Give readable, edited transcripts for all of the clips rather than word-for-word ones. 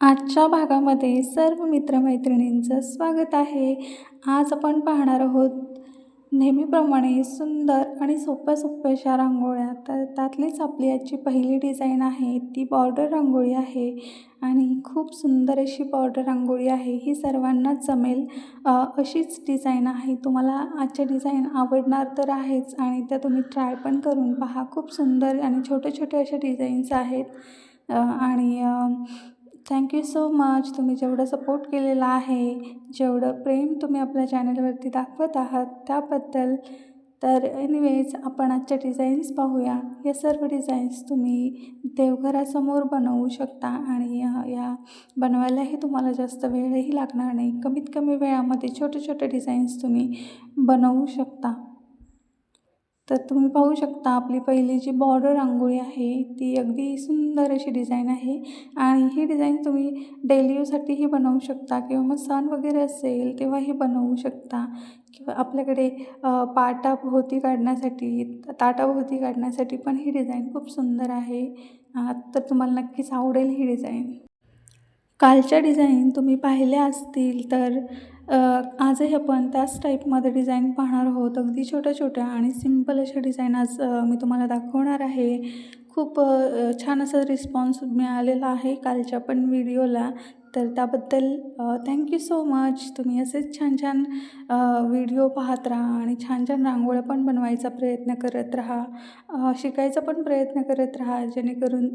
आजच्या भागामध्ये सर्व मित्रमैत्रिणींचं स्वागत आहे. आज आपण पाहणार आहोत नेहमीप्रमाणे सुंदर आणि सोप्या अशा रांगोळ्या. तर त्यातलीच आपली आजची पहिली डिझाईन आहे ती बॉर्डर रांगोळी आहे आणि खूप सुंदर अशी बॉर्डर रांगोळी आहे. ही सर्वांनाच जमेल अशीच डिझाईन आहे. तुम्हाला आजच्या डिझाईन आवडणार तर आहेच आणि त्या तुम्ही ट्राय पण करून पहा. खूप सुंदर आणि छोटे अशा डिझाईन्स आहेत. आणि थँक सो मच. तुम्ही जेवढं सपोर्ट केलेला आहे, जेवढं प्रेम तुम्ही आपल्या चॅनलवरती दाखवत आहात त्याबद्दल. तर एनिवेज आपण आजच्या डिझाईन्स पाहूया. या सर्व डिझाईन्स तुम्ही देवघरासमोर बनवू शकता आणि या बनवायलाही तुम्हाला जास्त वेळही लागणार नाही. कमीत कमी वेळामध्ये छोटे डिझाईन्स तुम्ही बनवू शकता. तर तुम्ही पाहू शकता आपली पहिली जी बॉर्डर रांगोळी आहे ती अगदी सुंदर अशी डिझाईन आहे आणि ही डिझाईन तुम्ही डेली यूजसाठीही बनवू शकता किंवा मग सण वगैरे असेल तेव्हाही बनवू शकता किंवा आपल्याकडे ताटाभोवती काढण्यासाठी पण ही डिझाईन खूप सुंदर आहे. तर तुम्हाला नक्कीच आवडेल ही डिझाईन. कालच्या डिझाईन तुम्ही पाहिल्या असतील तर आजही आपण त्याच टाईपमध्ये डिझाईन पाहणार आहोत. अगदी छोट्या आणि सिंपल अशा डिझाईन आज मी तुम्हाला दाखवणार आहे. खूप छान असा रिस्पॉन्स मिळालेला आहे कालच्या पण व्हिडिओला. तर त्याबद्दल सो मच. तुम्ही असेच छान व्हिडिओ पाहत राहा आणि छान रांगोळ्या पण बनवायचा प्रयत्न करत राहा. शिकायचा पण प्रयत्न करत राहा जेणेकरून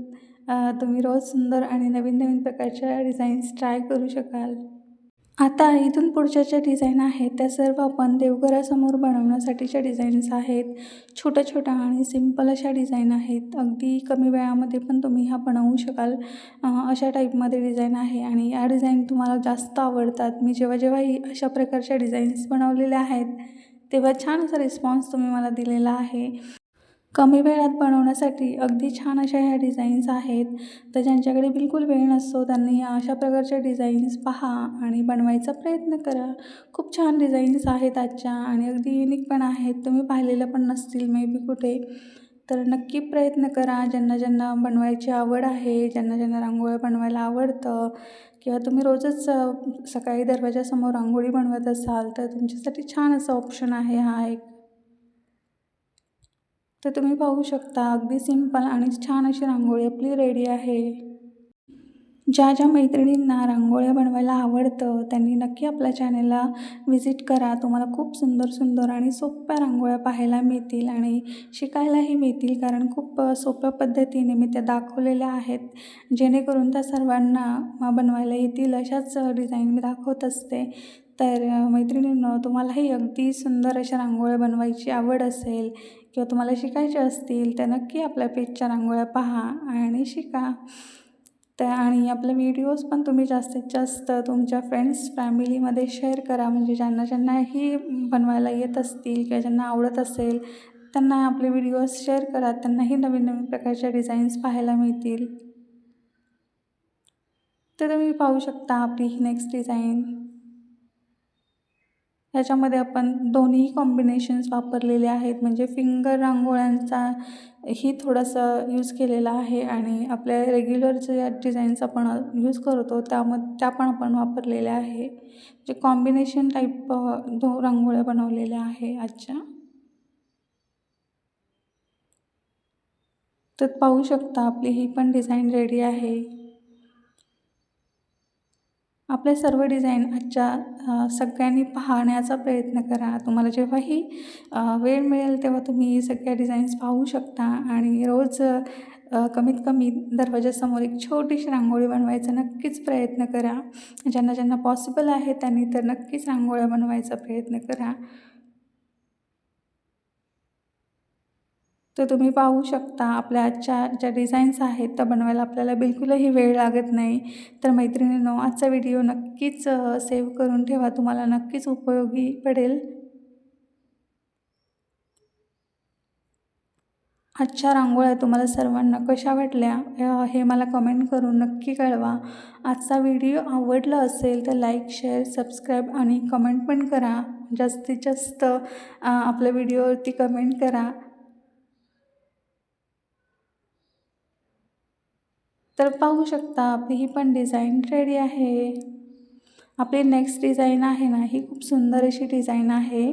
तुम्ही रोज सुंदर आणि नवीन प्रकारच्या डिझाईन्स ट्राय करू शकाल. आता इथून पुढच्या ज्या डिझाईन आहेत त्या सर्व आपण देवघरासमोर बनवण्यासाठीच्या डिझाईन्स आहेत. छोट्या आणि सिंपल अशा डिझाईन आहेत. अगदी कमी वेळामध्ये पण तुम्ही ह्या बनवू शकाल अशा टाईपमध्ये डिझाईन आहे आणि या डिझाईन तुम्हाला जास्त आवडतात. मी जेव्हाही अशा प्रकारच्या डिझाईन्स बनवलेल्या आहेत तेव्हा छान असा रिस्पॉन्स तुम्ही मला दिलेला आहे. कमी वेळात बनवण्यासाठी अगदी छान अशा ह्या डिझाईन्स आहेत. तर ज्यांच्याकडे बिलकुल वेळ नसतो त्यांनी या अशा प्रकारच्या डिझाईन्स पहा आणि बनवायचा प्रयत्न करा. खूप छान डिझाईन्स आहेत आजच्या आणि अगदी युनिक पण आहेत. तुम्ही पाहिलेल्या पण नसतील मे बी कुठे. तर नक्की प्रयत्न करा. ज्यांना बनवायची आवड आहे, ज्यांना रांगोळ्या बनवायला आवडतं किंवा तुम्ही रोजच सकाळी दरवाजासमोर रांगोळी बनवत असाल तर तुमच्यासाठी छान असं ऑप्शन आहे हा एक. तर तुम्ही पाहू शकता अगदी सिंपल आणि छान अशी रांगोळी आपली रेडी आहे. ज्या मैत्रिणींना रांगोळ्या बनवायला आवडतं त्यांनी नक्की आपल्या चॅनलला व्हिजिट करा. तुम्हाला खूप सुंदर आणि सोप्या रांगोळ्या पाहायला मिळतील आणि शिकायलाही मिळतील कारण खूप सोप्या पद्धतीने मी त्या दाखवलेल्या आहेत. जेणेकरून त्या सर्वांना बनवायला येतील अशाच डिझाईन मी दाखवत असते. तर मैत्रिणींनो, तुम्हालाही अगदी सुंदर अशा रांगोळ्या बनवायची आवड असेल किंवा तुम्हाला शिकायच्या असतील तर नक्की आपल्या पेजच्या रांगोळ्या पहा आणि शिका. आणि आपले व्हिडिओज पण तुम्ही जास्तीत जास्त तुमच्या फ्रेंड्स फॅमिलीमध्ये शेअर करा. म्हणजे ज्यांनाही बनवायला येत असतील किंवा ज्यांना आवडत असेल त्यांना आपले व्हिडिओज शेअर करा. त्यांनाही नवीन प्रकारच्या डिझाईन्स पाहायला मिळतील. तर तुम्ही पाहू शकता आपली ही नेक्स्ट डिझाईन. ह्याच्यामध्ये आपण दोन्ही कॉम्बिनेशन्स वापरलेले आहेत. म्हणजे फिंगर रांगोळ्यांचा ही थोडंसं यूज केलेला आहे आणि आपल्या रेग्युलर ज्या डिझाईन्स आपण यूज करतो त्या पण आपण वापरलेल्या आहे. म्हणजे कॉम्बिनेशन टाईप रांगोळ्या बनवलेल्या आहे आजच्या. तर पाहू शकता आपली ही पण डिझाईन रेडी आहे. आपल्या सर्व डिझाईन आजच्या सगळ्यांनी पाहण्याचा प्रयत्न करा. तुम्हाला जेव्हाही वेळ मिळेल तेव्हा तुम्ही सगळ्या डिझाईन्स पाहू शकता आणि रोज कमीत कमी दरवाजासमोर एक छोटीशी रांगोळी बनवायचा नक्कीच प्रयत्न करा. ज्यांना पॉसिबल आहे त्यांनी तर नक्कीच रांगोळ्या बनवायचा प्रयत्न करा. तर तुम्ही पाहू शकता आपल्या आजच्या ज्या डिझाईन्स आहेत त्या बनवायला आपल्याला बिलकुलही वेळ लागत नाही. तर मैत्रिणींनो, आजचा व्हिडिओ नक्कीच सेव्ह करून ठेवा. तुम्हाला नक्कीच उपयोगी पडेल. आजच्या रांगोळ्या तुम्हाला सर्वांना कशा वाटल्या हे मला कमेंट करून नक्की कळवा. आजचा व्हिडिओ आवडला असेल तर लाईक, शेअर, सबस्क्राईब आणि कमेंट पण करा. जास्तीत जास्त आपल्या व्हिडिओवरती कमेंट करा. तर पाहू शकता आपली ही पण डिझाईन रेडी आहे. आपली नेक्स्ट डिझाईन आहे ना, ही खूप सुंदर अशी डिझाईन आहे.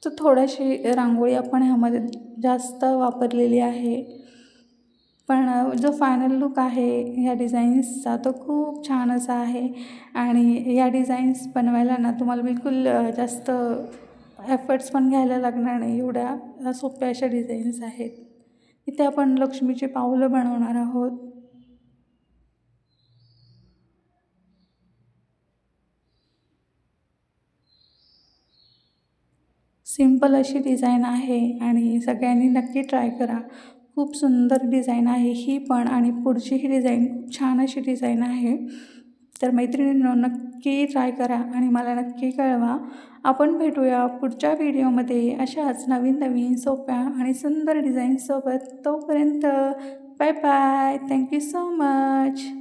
तर थोडीशी रांगोळी आपण ह्यामध्ये जास्त वापरलेली आहे. पण जो फायनल लूक आहे ह्या डिझाईन्सचा तो खूप छान असा आहे आणि या डिझाईन्स बनवायला ना तुम्हाला बिलकुल जास्त एफर्ट्स पण घ्यायला लागणार नाही. एवढ्या सोप्या अशा डिझाईन्स आहेत. इथे आपण लक्ष्मीची पावलं बनवणार आहोत. सिंपल अशी डिझाईन आहे आणि सगळ्यांनी नक्की ट्राय करा. खूप सुंदर डिझाईन आहे ही पण आणि पुढची ही डिझाईन खूप छान अशी डिझाईन आहे. तर मैत्रिणींनो नक्की ट्राय करा आणि मला नक्की कळवा. आपण भेटूया पुढच्या व्हिडिओमध्ये अशाच नवीन नवीन सोप्या आणि सुंदर डिझाईन्ससोबत. तोपर्यंत bye bye. Thank you so much.